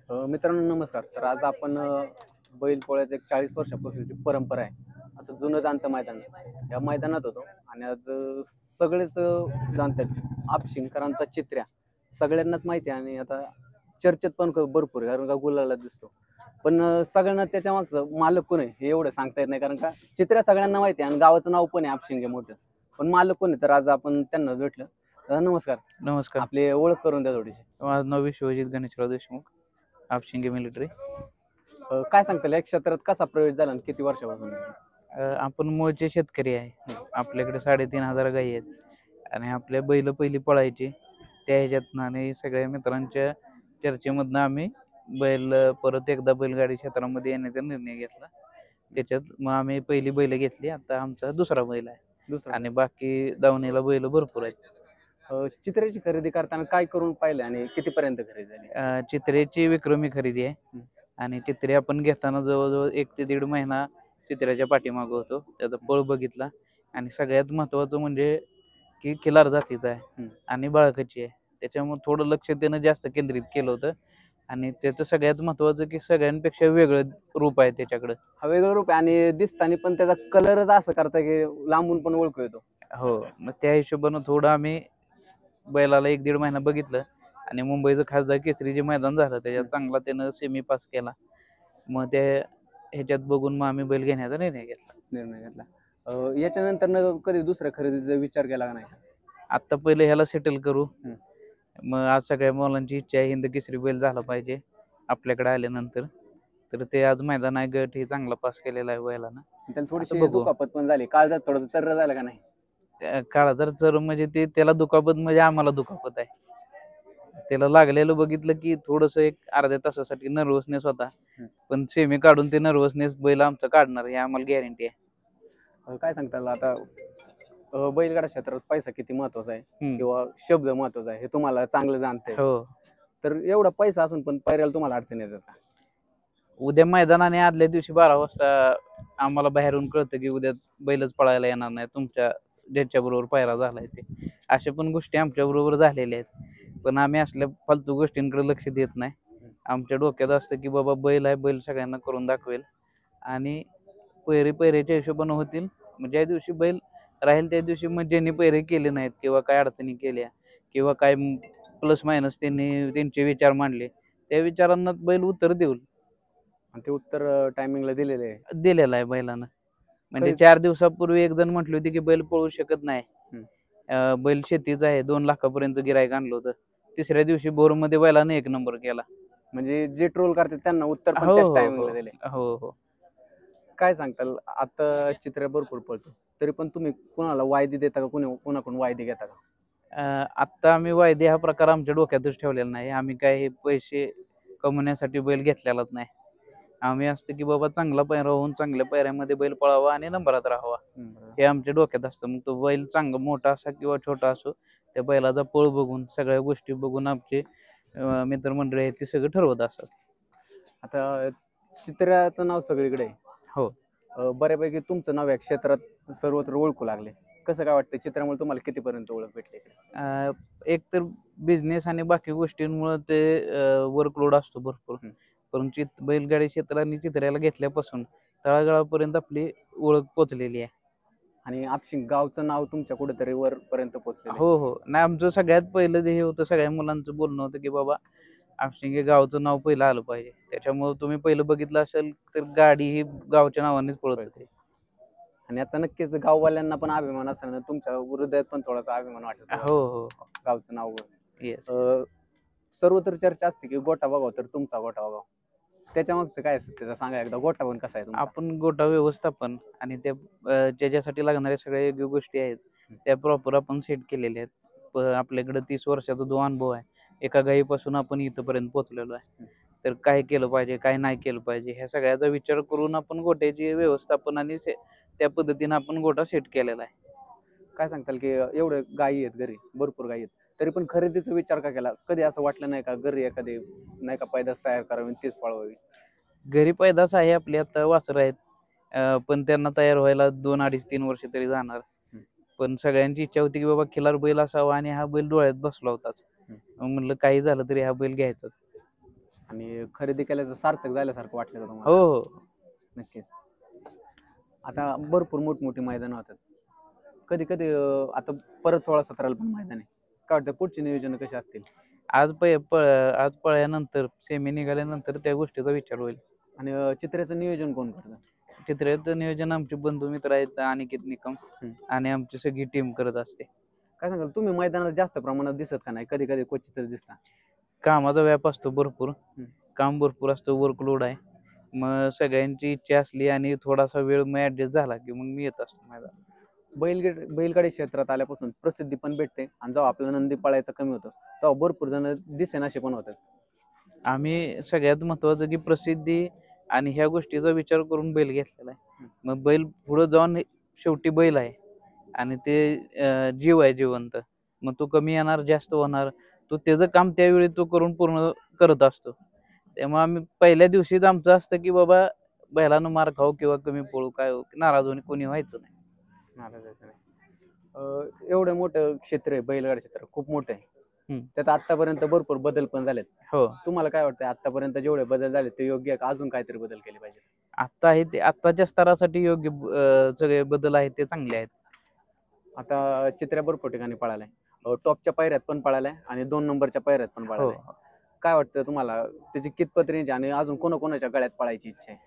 मित्रांनो नमस्कार. तर आज आपण बैलपोळ्याचं एक 40 वर्षापूर्वीची परंपरा आहे. असं जुनं जाणतं मैदान आहे. या मैदानात होतो आणि आज सगळेच जाणतात आपशिंगकरांचा चित्र्या. सगळ्यांनाच माहिती आहे आणि आता चर्चेत पण भरपूर आहे कारण का गुलाला दिसतो. पण सगळ्यांना त्याच्या मागचं मालक कोण आहे हे एवढं सांगता येत नाही कारण का चित्र्या सगळ्यांना माहिती आहे आणि गावाचं नाव पण आहे आपशिंगे मोठं. पण मालक कोण आहे तर आज आपण त्यांनाच भेटलं. नमस्कार. नमस्कार. आपली ओळख करून द्या थोडीशी. माझं नाव विश्वजित गणेशराव देशमुख, आपशिंगे मिलिटरी. काय सांगता या क्षेत्रात कसा प्रवेश झाला आणि किती वर्षापासून? आपण मूळचे शेतकरी आहे. आपल्याकडे 3,500 गायी आहेत आणि आपल्या बैल पहिली पळायची त्या ह्याच्यातनं आणि सगळ्या मित्रांच्या चर्चेमधनं आम्ही परत एकदा बैलगाडी क्षेत्रामध्ये येण्याचा निर्णय घेतला. त्याच्यात मग आम्ही पहिली बैल घेतली. आता आमचा दुसरा बैल आहे दुसरा आणि बाकी दावणीला बैल भरपूर आहेत. चित्राची खरेदी करताना काय करून पाहिलं आणि कितीपर्यंत खरेदी झाली? चित्रेची विक्रमी खरेदी आहे आणि चित्रे आपण घेताना जवळजवळ 1 ते 1.5 महिना चित्र्याच्या पाठीमागं होतो. त्याचा पळ बघितला आणि सगळ्यात महत्त्वाचं म्हणजे की खिलार जातीचा आहे आणि बाळकाची आहे. त्याच्यामुळे थोडं लक्ष देणं जास्त केंद्रित केलं होतं आणि त्याचं सगळ्यात महत्त्वाचं की सगळ्यांपेक्षा वेगळं रूप आहे त्याच्याकडं. हा वेगळं रूप आहे आणि दिसताना पण त्याचा कलरच असं करता की लांबून पण ओळखू येतो. हो, मग त्या हिशोबानं थोडं आम्ही बैलाला 1-1.5 महिना बघितलं आणि मुंबईचं खासदार केसरी जे मैदान झालं त्याच्यात चांगला त्यानं सेमी पास केला. मग त्या ह्याच्यात बघून मग आम्ही बैल घेण्याचा निर्णय घेतला. याच्यानंतर कधी दुसऱ्या खरेदीचा विचार केला का नाही? आत्ता पहिले ह्याला सेटल करू. मग आज सगळ्या मुलांची इच्छा आहे हिंद केसरी बैल झाला पाहिजे आपल्याकडे आल्यानंतर. तर ते आज मैदान आहे गट हे चांगला पास केलेला आहे बैलानं. त्याला थोडीशी दुखापत पण झाली. काळजात थोडंसं चर्र झालं का नाही? काळा जर चर म्हणजे ते त्याला दुखापत म्हणजे आम्हाला दुखापत आहे. त्याला लागलेलं बघितलं की थोडंसं एक अर्ध्या तासासाठी नर्वसनेस होता. पण सेमी काढून ते नर्वसनेस बैल आमचा काढणार हे आम्हाला गॅरंटी आहे. काय सांगता आता बैलगाडा क्षेत्रात पैसा किती महत्वाचा आहे किंवा शब्द महत्वाचा आहे हे तुम्हाला चांगलं जाणतंय. हो. तर एवढा पैसा असून पण पायऱ्याला तुम्हाला अडचण येतात का? उद्या मैदानाने आदल्या दिवशी 12 वाजता आम्हाला बाहेरून कळतं की उद्या बैलच पळायला येणार नाही तुमच्या ज्याच्या बरोबर पायरा झालाय ते. अशा पण गोष्टी आमच्या बरोबर झालेल्या आहेत. पण आम्ही असल्या फालतू गोष्टींकडे लक्ष देत नाही. आमच्या डोक्यात असतं की बाबा बैल आहे, बैल सगळ्यांना करून दाखवेल आणि पैऱ्याच्या हिशोबानं होतील. मग ज्या दिवशी बैल राहील त्या दिवशी मग ज्यांनी पैरे केले नाहीत किंवा काय अडचणी केल्या किंवा काय प्लस मायनस त्यांनी त्यांचे विचार मांडले त्या विचारांना बैल उत्तर देईल. आणि ते उत्तर टायमिंगला दिलेलं आहे बैलानं. म्हणजे 4 दिवसापूर्वी एक जण म्हटली होती की बैल पळू शकत नाही. बैल शेतीचा आहे 2 लाखापर्यंत गिराईक आणलं होतं. तिसऱ्या दिवशी बोरमध्ये बैलानं 1 नंबर केला. म्हणजे जे ट्रोल करतात त्यांना उत्तर पण त्याच टायमिंगला दिले. हो. काय सांगताल आता चित्र भरपूर पळतो तरी पण तुम्ही कोणाला वायदी देता का कोणाकडून वायदी घेता का? आत्ता आम्ही वायदे हा प्रकार आमच्या डोक्यातच ठेवलेला नाही. आम्ही काय हे पैसे कमवण्यासाठी बैल घेतलेलाच नाही. आम्ही असतं की बाबा चांगला पैरा होऊन चांगल्या पैऱ्यामध्ये बैल पळावा आणि नंबरात राहावा हे आमच्या डोक्यात असतं. मग तो बैल चांगला मोठा असा किंवा छोटा असो त्या बैलाचा पळ बघून सगळ्या गोष्टी बघून आमचे मित्रमंडळी आहेत ते सगळं ठरवत असतात. आता चित्र्याचं नाव सगळीकडे आहे. हो. बऱ्यापैकी तुमचं नाव या क्षेत्रात सर्वत्र ओळखू लागले. कसं काय वाटतं चित्रामुळे तुम्हाला कितीपर्यंत ओळख भेटली? एक तर बिझनेस आणि बाकी गोष्टींमुळे ते वर्कलोड असतो भरपूर. परंतु बैलगाडी क्षेत्राने चित्र्याला घेतल्यापासून तळागाळापर्यंत आपली ओळख पोचलेली आहे. आणि आपशिंग गावचं नाव तुमच्या कुठेतरी वरपर्यंत पोहोचलेलं. हो. नाही आमचं सगळ्यात पहिलं जे हे होतं सगळ्या मुलांचं बोलणं होतं की बाबा आपशिंगे गावचं नाव पहिलं आलं पाहिजे. त्याच्यामुळे तुम्ही पहिलं बघितलं असेल तर गाडी ही गावच्या नावानेच पळत होती. आणि याचा नक्कीच गाववाल्यांना पण अभिमान असेल ना, तुमच्या हृदयात पण थोडासा अभिमान वाटत. हो. गावचं नाव सर्वत्र चर्चा असते की गोठा बघाव तर तुमचा गोठा बघाव. त्याच्या मागचं काय असतं त्याचा सांगा एकदा. गोठा पण कसा आहे? आपण गोठा व्यवस्थापन आणि त्या ज्याच्यासाठी लागणाऱ्या सगळ्या योग्य गोष्टी आहेत त्या प्रॉपर आपण सेट केलेल्या आहेत. आपल्याकडे 30 वर्षाचा जो अनुभव आहे एका गायीपासून आपण इथपर्यंत पोहोचलेलो आहे. तर काय केलं पाहिजे काय नाही केलं पाहिजे ह्या सगळ्याचा विचार करून आपण गोठ्याची व्यवस्थापन आणि त्या पद्धतीने आपण गोठा सेट केलेला आहे. काय सांगताल की एवढे गायी आहेत घरी, भरपूर गायी आहेत, तरी पण खरेदीचा विचार का केला? कधी असं वाटलं नाही का घरी एखादी नाही का पैदास तयार करावी तीच पळवावी? घरी पैदास आहे आपली आता वासरं आहेत, पण त्यांना तयार व्हायला 2, 2.5, 3 वर्ष तरी जाणार. पण सगळ्यांची इच्छा होती की बाबा खिलार बैल असावा आणि हा बैल डोळ्यात बसला होताच. म्हणलं काही झालं तरी हा बैल घ्यायचाच. आणि खरेदी केल्याचं सार्थक झाल्यासारखं वाटलं का तुम्हाला? हो हो. नक्कीच. आता भरपूर मोठमोठी मैदानं होतात. कधी कधी आता परत 16-17 पण मैदान आहे. काय वाटतं पुढचे नियोजन कसे असतील? आज पळल्यानंतर सेमी निघाल्यानंतर त्या गोष्टीचा विचार होईल. आणि चित्र्याचं नियोजन कोण करतं? चित्राचं नियोजन आमचे बंधू मित्र आहेत अनिकेत निकम आणि आमची सगळी टीम करत असते. काय सांगाल तुम्ही मैदानात जास्त प्रमाणात दिसत का नाही? कधी कधी क्वचितच दिसता. कामाचा व्याप असतो भरपूर, काम भरपूर असतं, वर्कलोड आहे. मग सगळ्यांची इच्छा असली आणि थोडासा वेळ मग ऍडजस्ट झाला की मग मी येत असतो मैदानात. बैलगाडी क्षेत्रात आल्यापासून प्रसिद्धी पण भेटते आणि जेव्हा आपला नंदी पळायचं कमी होतं तेव्हा भरपूर जण दिसेनाशे पण होतात. आम्ही सगळ्यात महत्वाचं की प्रसिद्धी आणि ह्या गोष्टीचा विचार करून बैल घेतलेला आहे. मग बैल पुढे जाऊन शेवटी बैल आहे आणि ते जीव आहे जिवंत. मग तो कमी येणार जास्त होणार, तो त्याचं काम त्यावेळी तो करून पूर्ण करत असतो. त्यामुळे आम्ही पहिल्या दिवशीच आमचं असतं की बाबा बैलानं मार खाऊ किंवा कमी पळू काय हो, नाराज होऊन कोणी व्हायचं नाही. एवढं मोठं क्षेत्र आहे बैलगाडी क्षेत्र, खूप मोठं आहे. त्यात आतापर्यंत भरपूर बदल पण झालेत. हो. तुम्हाला काय वाटतं आतापर्यंत जेवढे बदल झाले ते योग्य आहे का अजून काहीतरी बदल केले पाहिजे? आता आहे ते आत्ताच्या स्तरासाठी योग्य सगळे बदल आहेत ते चांगले आहेत. आता चित्र्या भरपूर ठिकाणी पळालाय, टॉपच्या पायऱ्यात पण पळालाय आणि 2 नंबरच्या पायऱ्यात पण पळालाय. काय वाटतं तुम्हाला त्याची कितपत रेंज आणि अजून कोणाकोणाच्या गळ्यात पळायची इच्छा आहे?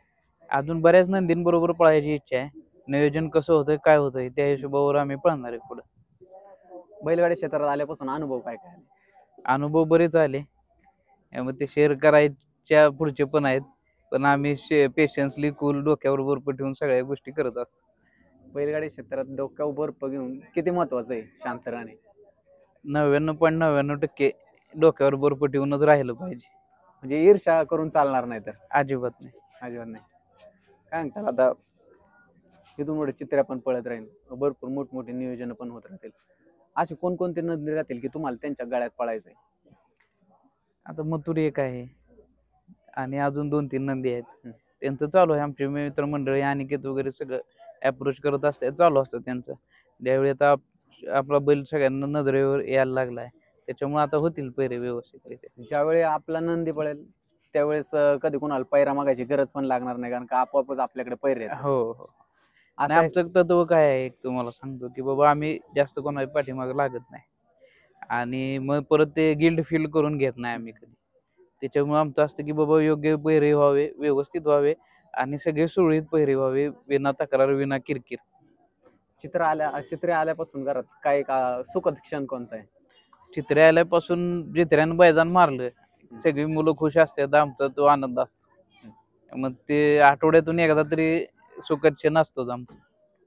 अजून बऱ्याच नंदींबरोबर पळायची इच्छा आहे. नियोजन कसं होतंय काय होतंय त्या हिशोबावर आम्ही पळणार आहे पुढे. बैलगाडी क्षेत्रात आल्यापासून अनुभव काय काय आले? अनुभव बरेच आले, मग ते शेअर करायच्या पुढचे पण आहेत, पण आम्ही पेशन्सली कूल डोक्यावर बर्फ ठेवून सगळ्या गोष्टी करत असतो. बैलगाडी क्षेत्रात डोक्यावर बर्फ घेऊन किती महत्वाचं आहे शांत राहणे? 99.99% डोक्यावर बर्फ ठेवूनच राहिलं पाहिजे. म्हणजे ईर्ष्या करून चालणार नाही तर? अजिबात नाही. अजिबात नाही. काय म्हणतात आता इथून पुढे चित्र्या पण पळत राहील, भरपूर मोठमोठे नियोजन पण होत राहतील. असे कोणकोणते नंदी राहतील की तुम्हाला त्यांच्या गळ्यात पळायचंय? आता मथुरी एक आहे आणि अजून 2-3 नंदी आहेत. त्यांचं चालू आहे, आमचे मित्रमंडळी अनिकेत वगैरे सगळं अप्रोच करत असतात, चालू असतं त्यांचं. ज्यावेळी आता आपला बैल सगळ्यांना नजरेवर यायला लागलाय त्याच्यामुळे आता होतील पैरे व्यवस्थित. ज्यावेळी आपला नंदी पळेल त्यावेळेस कधी कोणाला पैरा मागायची गरज पण लागणार नाही, कारण का आपोआपच आपल्याकडे पैरे आहेत. हो हो. असं आमचं तत्व काय आहे एक तुम्हाला सांगतो की बाबा आम्ही जास्त कोणाच्या पाठीमागे लागत नाही आणि मग परत ते गिल्ट फील करून घेत नाही आम्ही कधी. त्याच्यामुळे आमचं असतं की बाबा योग्य पैरे व्हावे, व्यवस्थित व्हावे आणि सगळे सुरळीत पैरे व्हावे, विना तक्रार विना किरकिर. चित्रे आल्यापासून घरात काय का सुखद क्षण कोणचा आहे? चित्रे आल्यापासून जित्र्यानं बैजान मारलं सगळी मुलं खुश असतात, आमचा तो आनंद असतो. मग ते आठवड्यातून एकदा तरी सुखद क्षण असतोच आमचा.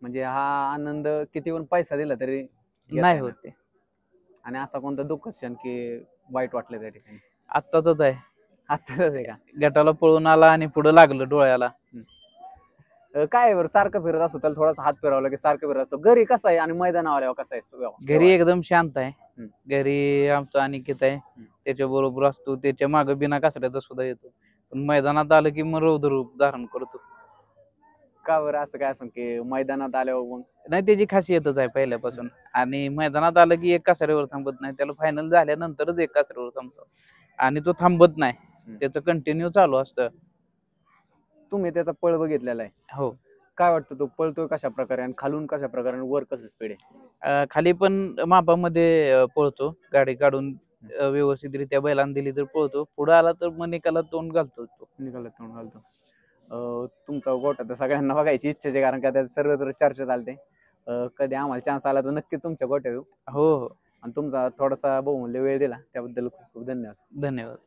म्हणजे हा आनंद किती पण पैसा दिला तरी नाही होते. आणि असा कोणता दुःख क्षण की वाईट वाटलं त्या ठिकाणी? आत्ताच आहे. आत्ताच आहे का? गटाला पळून आला आणि पुढे लागलं डोळ्याला. काय बरं सारखं फिरत असतो त्याला थोडासा हात फिरवला की सारखं फिरत असतो. घरी कसं आहे आणि मैदानावर आल्यावर कसं आहे? घरी एकदम शांत आहे. घरी आमचा अनिकेत आहे, त्याच्या बरोबर असतो, त्याच्या मागे बिना कासड्याचा सुद्धा येतो. पण मैदानात आलं की मग रौद्र रूप धारण करतो. का बरं असं काय असं की मैदानात आल्यावर मग? नाही, त्याची खासियतच आहे पहिल्यापासून. आणि मैदानात आलं की एक कासऱ्यावर थांबत नाही, त्याला फायनल झाल्यानंतरच एक कासऱ्यावर थांबतो आणि तो थांबत नाही, त्याचं कंटिन्यू चालू असतं. तुम्ही त्याचा पळ बघितलेला आहे? हो. काय वाटतं तो पळतोय कशा प्रकारे आणि खालून कशा प्रकारे वर कसं स्पीड आहे? खाली पण मापामध्ये पळतो, गाडी काढून व्यवस्थितरित्या बैलांना दिली तर पळतो, पुढे आला तर मग निकाला तोंड घालतो. तुमचा गोठा तर सगळ्यांना बघायची इच्छा आहे, कारण का त्यात सर्वत्र चर्चा चालते. कधी आम्हाला चान्स आला तर नक्की तुमच्या गोठ्या येऊ. हो हो. आणि तुमचा थोडासा बहुमूल्य वेळ दिला त्याबद्दल खूप खूप धन्यवाद. धन्यवाद.